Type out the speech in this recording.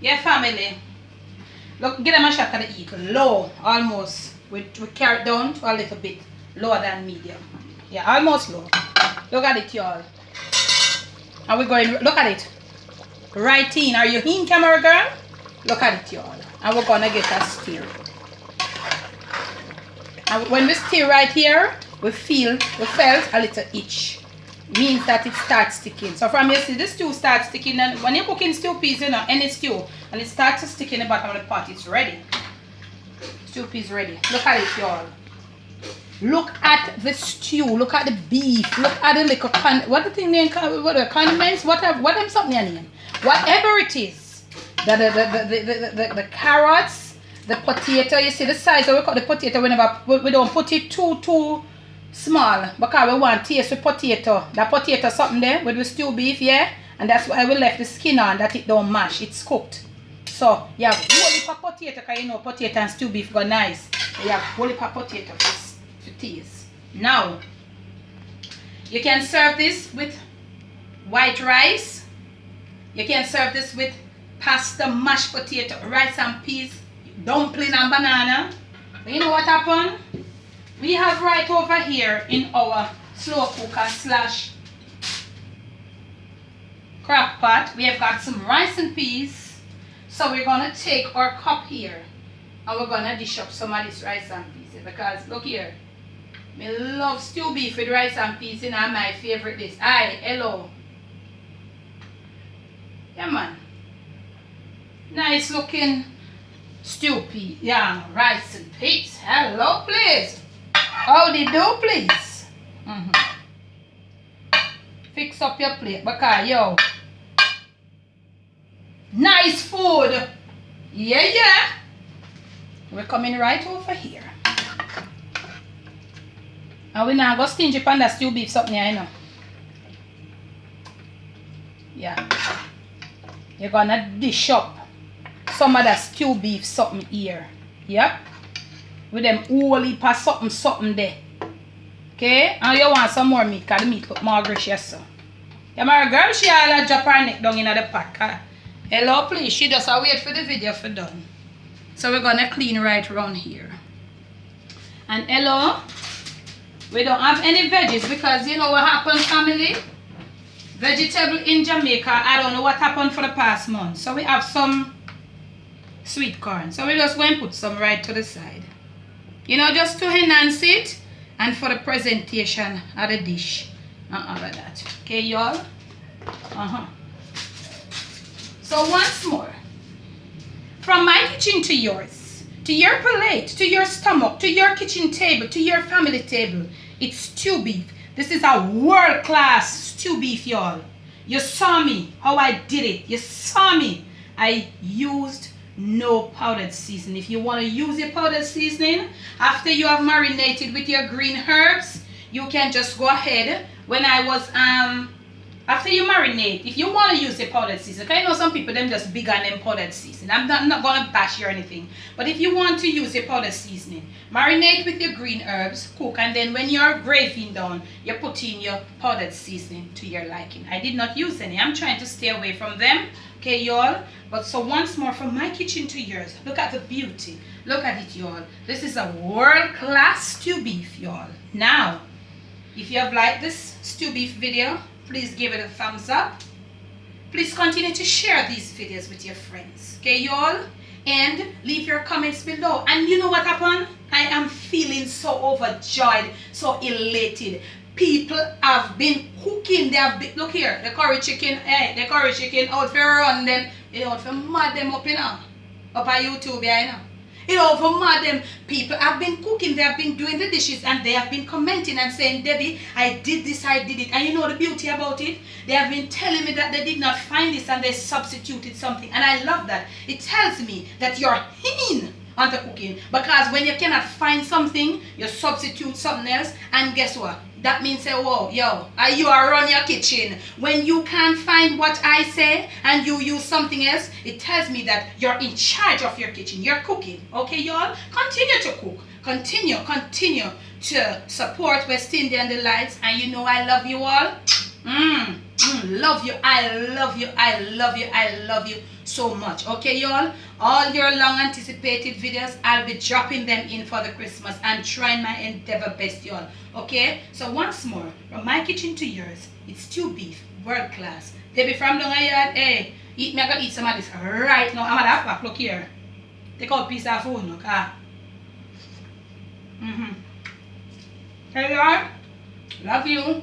Yeah, family. Look, get them a shot at the eat. Low, almost. We carry it down to a little bit lower than medium. Yeah, almost low. Look at it, y'all. And we're going, look at it. Right in. Are you in, camera girl? Look at it, y'all. And we're gonna get a stir. And when we stir right here, we felt a little itch. Means that it starts sticking. So from you see the stew starts sticking, and when you're cooking stew peas, you know, any stew, and it starts to stick in the bottom of the pot, it's ready. Stew peas ready. Look at it, y'all. Look at the stew. Look at the beef. Look at the little what the thing name? What the condiments? What them something name? Whatever it is. The carrots, the potato. You see the size of we cut the potato. We don't put it too small because we want taste with potato. That potato something there with the stew beef, yeah, and that's why we left the skin on, that it don't mash. It's cooked. So you have whole heap of potato, because you know potato and stew beef go nice. You have whole heap of potato for taste. Now you can serve this with white rice. You can serve this with pasta, mashed potato, rice and peas, dumpling and banana. But you know what happened? We have right over here in our slow cooker slash crock pot, we have got some rice and peas. So we're going to take our cup here and we're going to dish up some of this rice and peas. Because look here, I love stew beef with rice and peas, and my favorite dish. Aye, hello. Yeah, man. Nice looking stew pea. Yeah, rice and peas. Hello, please. Howdy do, please. Fix up your plate because yo, nice food. Yeah. We're coming right over here. And we now go stingy on that stew beef something here, you know. Yeah. You're gonna dish up some of that stew beef something here. Yep. With them whole heap of something there. Okay? And you want some more meat, because the meat look more gracious. So. Yeah, my girl, she all drop her neck down in the pot. Hello, please. She just wait for the video for done. So we're going to clean right around here. And hello, we don't have any veggies because you know what happened, family? Vegetable in Jamaica, I don't know what happened for the past month. So we have some sweet corn. So we're just going to put some right to the side. You know, just to enhance it and for the presentation of the dish and all of that. Okay, y'all? So once more, from my kitchen to yours, to your plate, to your stomach, to your kitchen table, to your family table, it's stew beef. This is a world-class stew beef, y'all. You saw me, how I did it. You saw me. I used no powdered seasoning. If you want to use your powdered seasoning after you have marinated with your green herbs, you can just go ahead. When I was after you marinate, if you want to use your powdered seasoning, I know some people them just big on them powdered seasoning. I'm not gonna bash you or anything, but if you want to use your powdered seasoning, marinate with your green herbs, cook, and then when you're graving down, you put in your powdered seasoning to your liking. I did not use any. I'm trying to stay away from them. Okay, y'all? But so once more, from my kitchen to yours, look at the beauty. Look at it, y'all. This is a world-class stew beef, y'all. Now, if you have liked this stew beef video, please give it a thumbs up. Please continue to share these videos with your friends. Okay, y'all? And leave your comments below. And you know what happened? I am feeling so overjoyed, so elated. People have been cooking. They have been, look here, the curry chicken, the curry chicken out for run them, out for mad them up, you know, up on YouTube, you know. Out for mad them. People have been cooking, they have been doing the dishes, and they have been commenting and saying, Debbie, I did this, I did it. And you know the beauty about it? They have been telling me that they did not find this and they substituted something. And I love that. It tells me that you're keen on the cooking, because when you cannot find something, you substitute something else, and guess what? That means say, whoa, yo, you are on your kitchen. When you can't find what I say and you use something else, it tells me that you're in charge of your kitchen. You're cooking. Okay, y'all? Continue to cook. Continue to support West Indian Delights. And you know I love you all. Love you. I love you. I love you. I love you so much. Okay, y'all? All your long anticipated videos, I'll be dropping them in for the Christmas and trying my endeavor best, y'all. Okay? So once more, from my kitchen to yours, it's stew beef, world class. Debbie from down yard, hey, eat me, I gotta eat some of this right now. I'm gonna have to look here. Take out a piece of food, look. Hey, y'all. Love you.